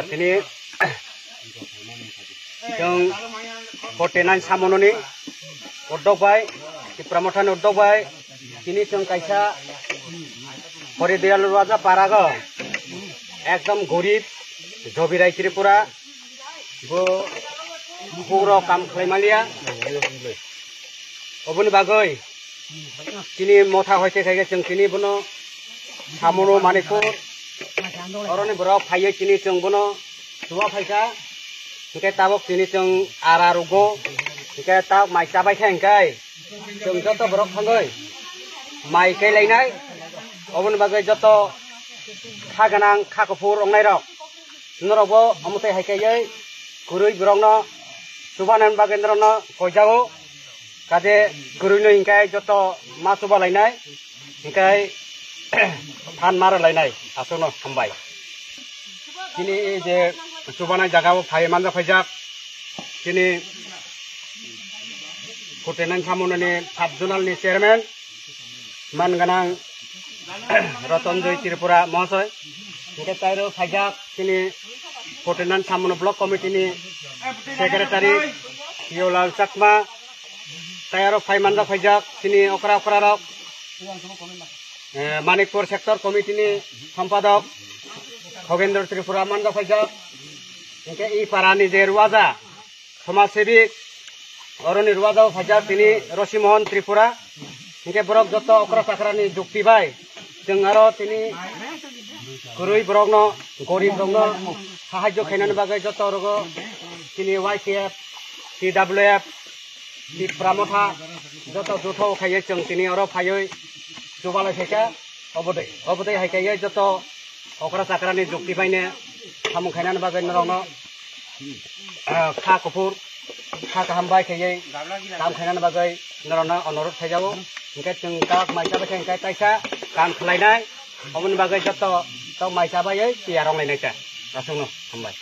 tini jeng kotenan samononi ordok bai di pramotan ordok bai tini jeng kaisa hori dayal raja paraga ekdom gorib jobirai tripura bo puro kam khlaimalia oboni bagoi tini motha hoite khaige jeng tini bono samono manipur oroni borok phaiye tini jeng bono suwa phaisa hingke tabok tini jeng ararugo hingke tab maisa bai khangkai jeng joto borok thangoi mai kai lainai oboni bagoi joto khaganang khakopur ongnai rok norobo amote haikaiye gurui borokno subanan bagendrono koijago kade gurui no hingkai joto ma suba lainai hingkai than mara lainai asono hambai kini je subana jagao phai manja phaijak kini kotenan samononi sabjonal ni chairman manganang Rotonjoy Tripura Mohosoy hingke tairo phaijak kini kotenan samono block committee ni secretary Yolal Chakma tairo phai manja phaijak kini okra rok Manikpur sector committee ni sampadok Hogendra Tripura manja phaijak hingke I parani je ruwaja samaj sebik oroni ruwaja phaijak tini Rosimon Tripura hingke borok joto okra sakrani jukti bai jeng aro tini gurui borokno gorib rokno sahajo khainani bagai joto rogo tini YCF TWF di pramotha joto jutho khaiye jeng tini aro phaioi jubala khaika obodai haikaiye joto okra sakrani jukti baine samung khainani bagai norokno kha kopur kha kahambai khaiye kam khainani bagai norokno onorot khaijago hingke jeng kak maisa bai hingke taisa kam khlainai oboni bagai joto to maisa bai tiarong lainai ta rasungno hambai